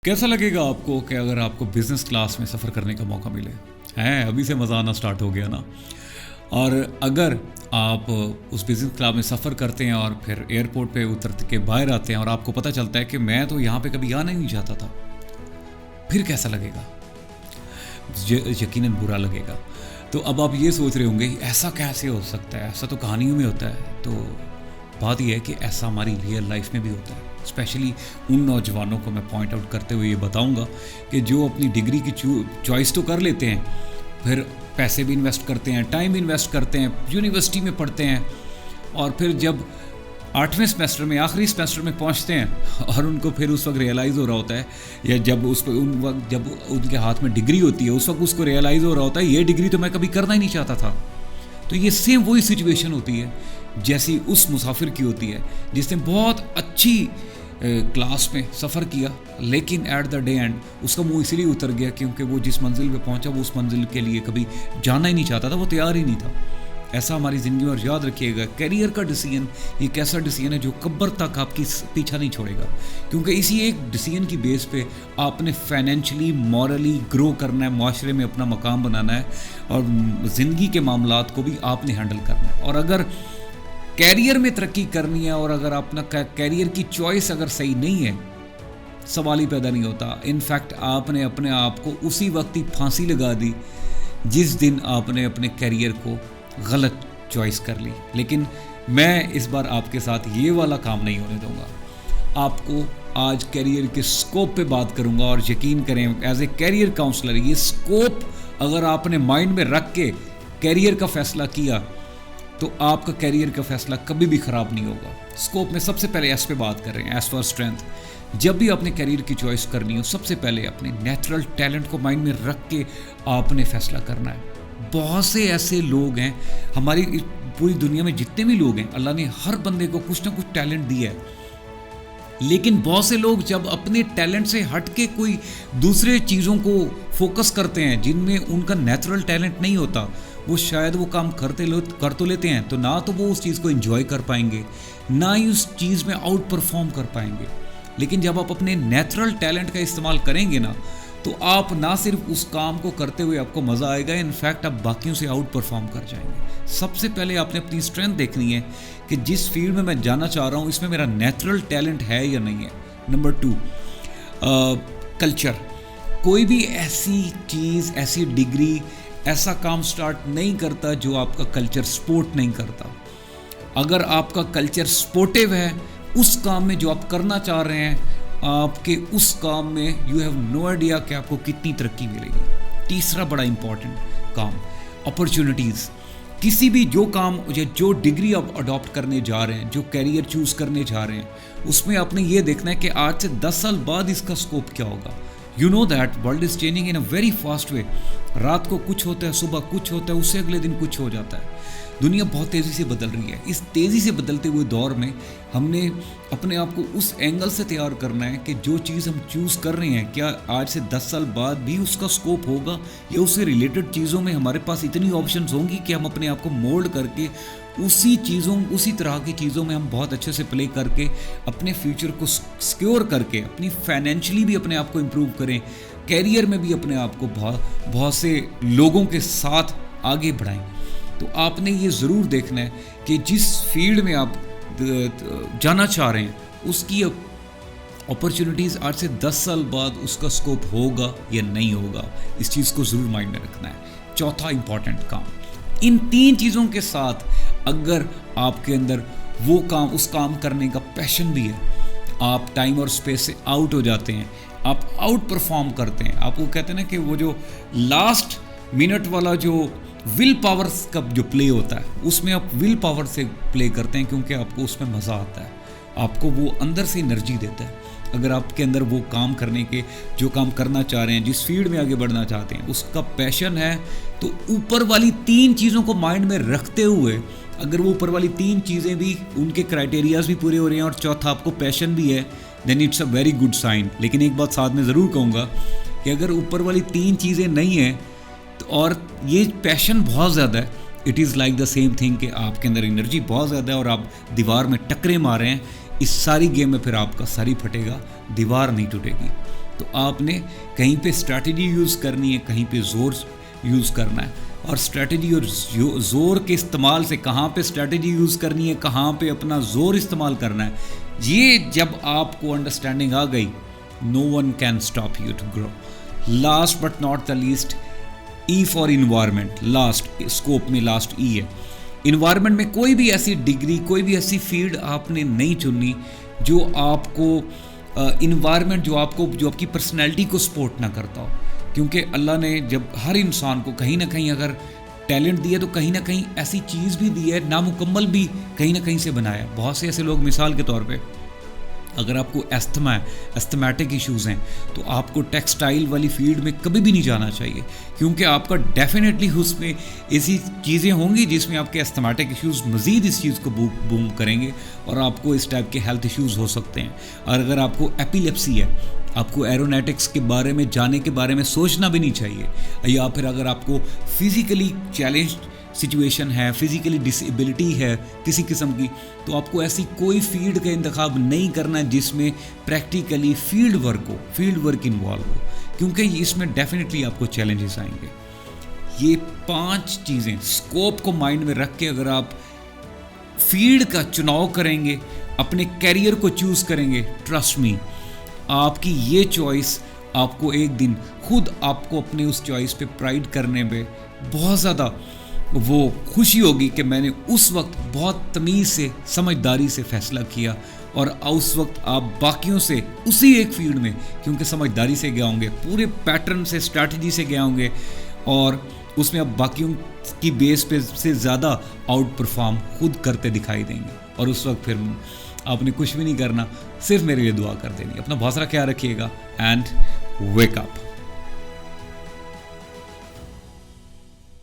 कैसा लगेगा आपको कि अगर आपको बिज़नेस क्लास में सफ़र करने का मौका मिले? हैं, अभी से मज़ा आना स्टार्ट हो गया ना। और अगर आप उस बिज़नेस क्लास में सफ़र करते हैं और फिर एयरपोर्ट पे उतर के बाहर आते हैं और आपको पता चलता है कि मैं तो यहाँ पे कभी आना ही नहीं चाहता था, फिर कैसा लगेगा? यकीनन बुरा लगेगा। तो अब आप ये सोच रहे होंगे ऐसा कैसे हो सकता है, ऐसा तो कहानियों में होता है। तो बात यह है कि ऐसा हमारी रियल लाइफ में भी होता है। स्पेशली उन नौजवानों को मैं पॉइंट आउट करते हुए ये बताऊंगा कि जो अपनी डिग्री की चॉइस तो कर लेते हैं, फिर पैसे भी इन्वेस्ट करते हैं, टाइम भी इन्वेस्ट करते हैं, यूनिवर्सिटी में पढ़ते हैं, और फिर जब 8वें सेमेस्टर में, आखिरी सेमेस्टर में पहुंचते हैं और उनको फिर उस वक्त रियलाइज़ हो रहा होता है, या जब उन वक्त जब उनके हाथ में डिग्री होती है उस वक्त उसको रियलाइज़ हो रहा होता है ये डिग्री तो मैं कभी करना ही नहीं चाहता था। तो ये सेम वही सिचुएशन होती है जैसी उस मुसाफिर की होती है जिसने बहुत अच्छी क्लास में सफ़र किया, लेकिन एट द डे एंड उसका मुंह इसलिए उतर गया क्योंकि वो जिस मंजिल पे पहुंचा वो उस मंजिल के लिए कभी जाना ही नहीं चाहता था, वो तैयार ही नहीं था। ऐसा हमारी ज़िंदगी में, और याद रखिएगा करियर का डिसीजन एक ऐसा डिसीजन है जो कब्र तक आपकी पीछा नहीं छोड़ेगा, क्योंकि इसी एक डिसीजन की बेस पे आपने फाइनेंशियली, मॉरली ग्रो करना है, माशरे में अपना मकाम बनाना है, और ज़िंदगी के मामलात को भी आपने हैंडल करना है। और अगर कैरियर में तरक्की करनी है और अगर अपना कैरियर की चॉइस अगर सही नहीं है, सवाल ही पैदा नहीं होता। इनफैक्ट आपने अपने आप को उसी वक्त ही फांसी लगा दी जिस दिन आपने अपने कैरियर को गलत चॉइस कर ली। लेकिन मैं इस बार आपके साथ ये वाला काम नहीं होने दूंगा। आपको आज कैरियर के स्कोप पे बात करूंगा, और यकीन करें एज ए कैरियर काउंसलर ये स्कोप अगर आपने माइंड में रख के कैरियर का फैसला किया तो आपका कैरियर का फैसला कभी भी ख़राब नहीं होगा। स्कोप में सबसे पहले एस पे बात कर रहे हैं, एस फॉर स्ट्रेंथ। जब भी आपने कैरियर की चॉइस करनी हो, सबसे पहले अपने नेचुरल टैलेंट को माइंड में रख के आपने फैसला करना है। बहुत से ऐसे लोग हैं, हमारी पूरी दुनिया में जितने भी लोग हैं, अल्लाह ने हर बंदे को कुछ ना कुछ टैलेंट दिया है, लेकिन बहुत से लोग जब अपने टैलेंट से हट के कोई दूसरे चीज़ों को फोकस करते हैं जिनमें उनका नेचुरल टैलेंट नहीं होता, वो शायद वो काम कर तो लेते हैं, तो ना तो वो उस चीज़ को एंजॉय कर पाएंगे, ना ही उस चीज़ में आउट परफॉर्म कर पाएंगे। लेकिन जब आप अपने नेचुरल टैलेंट का इस्तेमाल करेंगे ना, तो आप ना सिर्फ उस काम को करते हुए आपको मज़ा आएगा, इनफैक्ट आप बाकियों से आउट परफॉर्म कर जाएंगे। सबसे पहले आपने अपनी स्ट्रेंथ देखनी है कि जिस फील्ड में मैं जाना चाह रहा हूँ इसमें मेरा नेचुरल टैलेंट है या नहीं है। Number 2, culture. कोई भी ऐसी चीज़, ऐसी डिग्री, ऐसा काम स्टार्ट नहीं करता जो आपका कल्चर सपोर्ट नहीं करता। अगर आपका कल्चर सपोर्टिव है उस काम में जो आप करना चाह रहे हैं, आपके उस काम में यू हैव नो आइडिया कि आपको कितनी तरक्की मिलेगी। तीसरा बड़ा इंपॉर्टेंट काम, अपॉर्चुनिटीज़। किसी भी जो काम या जो डिग्री आप अडॉप्ट करने जा रहे हैं, जो कैरियर चूज़ करने जा रहे हैं, उसमें आपने ये देखना है कि आज से 10 साल बाद इसका स्कोप क्या होगा। You know that world is changing in a very fast way. रात को कुछ होता है, सुबह कुछ होता है, उससे अगले दिन कुछ हो जाता है। दुनिया बहुत तेज़ी से बदल रही है। इस तेज़ी से बदलते हुए दौर में हमने अपने आप को उस एंगल से तैयार करना है कि जो चीज़ हम चूज़ कर रहे हैं, क्या आज से 10 साल बाद भी उसका स्कोप होगा, या उससे रिलेटेड चीज़ों में हमारे पास इतनी ऑप्शंस होंगी कि हम अपने आप को मोल्ड करके उसी तरह की चीज़ों में हम बहुत अच्छे से प्ले करके अपने फ्यूचर को सिक्योर करके अपनी फाइनेंशियली भी अपने आप को इम्प्रूव करें, कैरियर में भी अपने आप को बहुत से लोगों के साथ आगे बढ़ाएं। तो आपने ये ज़रूर देखना है कि जिस फील्ड में आप जाना चाह रहे हैं उसकी अपॉर्चुनिटीज़ आज से 10 साल बाद उसका स्कोप होगा या नहीं होगा, इस चीज़ को ज़रूर माइंड में रखना है। चौथा इंपॉर्टेंट काम, इन 3 चीज़ों के साथ अगर आपके अंदर वो काम, उस काम करने का पैशन भी है, आप टाइम और स्पेस से आउट हो जाते हैं, आप आउट परफॉर्म करते हैं। आपको कहते हैं ना कि वो जो लास्ट मिनट वाला जो विल पावर का जो प्ले होता है, उसमें आप विल पावर से प्ले करते हैं क्योंकि आपको उसमें मज़ा आता है, आपको वो अंदर से एनर्जी देता है। अगर आपके अंदर वो काम करने के, जो काम करना चाह रहे हैं, जिस फील्ड में आगे बढ़ना चाहते हैं, उसका पैशन है, तो ऊपर वाली 3 चीज़ों को माइंड में रखते हुए, अगर वो ऊपर वाली 3 चीज़ें भी, उनके क्राइटेरियाज भी पूरे हो रहे हैं और चौथा आपको पैशन भी है, then it's a very good sign. लेकिन एक बात साथ में ज़रूर कहूँगा कि अगर ऊपर वाली 3 चीज़ें नहीं हैं तो, और ये पैशन बहुत ज़्यादा है, it is like the same thing कि आपके अंदर एनर्जी बहुत ज़्यादा है और आप दीवार में टक्करे मार रहे हैं, इस सारी गेम में फिर आपका सर ही फटेगा, दीवार नहीं टूटेगी। तो आपने कहीं पे स्ट्रैटेजी यूज़ करनी है, कहीं पे ज़ोर यूज़ करना है। और स्ट्रैटेजी और ज़ोर के इस्तेमाल से कहाँ पे स्ट्रैटेजी यूज़ करनी है, कहाँ पे अपना ज़ोर इस्तेमाल करना है, ये जब आपको अंडरस्टैंडिंग आ गई, no one can stop you to grow. Last but not the least, E for environment, last scope में लास्ट ई है। इन्वायरमेंट में कोई भी ऐसी डिग्री, कोई भी ऐसी फील्ड आपने नहीं चुननी जो आपको इन्वायरमेंट जो आपकी पर्सनैलिटी को सपोर्ट ना करता हो। क्योंकि अल्लाह ने जब हर इंसान को कहीं ना कहीं अगर टैलेंट दिया तो कहीं ना कहीं ऐसी चीज़ भी दी है, नामुकम्मल भी कहीं ना कहीं से बनाया। बहुत से ऐसे लोग, मिसाल के तौर पे अगर आपको एस्थमा है, एस्थमेटिक इश्यूज़ हैं, तो आपको टेक्सटाइल वाली फील्ड में कभी भी नहीं जाना चाहिए, क्योंकि आपका डेफिनेटली उसमें ऐसी चीज़ें होंगी जिसमें आपके एस्थमेटिक इश्यूज़ मज़ीद इस चीज़ को बूम करेंगे और आपको इस टाइप के हेल्थ इश्यूज़ हो सकते हैं। और अगर आपको एपिलेप्सी है, आपको एरोनॉटिक्स के बारे में जाने के बारे में सोचना भी नहीं चाहिए। या फिर अगर आपको फिज़िकली चैलेंज सिचुएशन है, फिज़िकली डिसेबिलिटी है किसी किस्म की, तो आपको ऐसी कोई फील्ड का इंतखाब नहीं करना जिसमें प्रैक्टिकली फील्ड वर्क इन्वॉल्व हो, क्योंकि इसमें डेफिनेटली आपको चैलेंजेस आएंगे। ये 5 चीज़ें स्कोप को माइंड में रख के अगर आप फील्ड का चुनाव करेंगे, अपने कैरियर को चूज़ करेंगे, ट्रस्ट मी, आपकी ये चॉइस आपको एक दिन खुद आपको अपने उस चॉइस पे प्राइड करने में बहुत ज़्यादा वो खुशी होगी कि मैंने उस वक्त बहुत तमीज़ से, समझदारी से फ़ैसला किया। और उस वक्त आप बाकियों से उसी एक फील्ड में, क्योंकि समझदारी से गए होंगे, पूरे पैटर्न से, स्ट्रैटेजी से गए होंगे, और उसमें आप बाकियों की बेस पे से ज़्यादा आउट परफॉर्म खुद करते दिखाई देंगे। और उस वक्त फिर आपने कुछ भी नहीं करना, सिर्फ मेरे लिए दुआ कर देनी। अपना बहुत सारा ख्याल रखिएगा एंड वेक अप।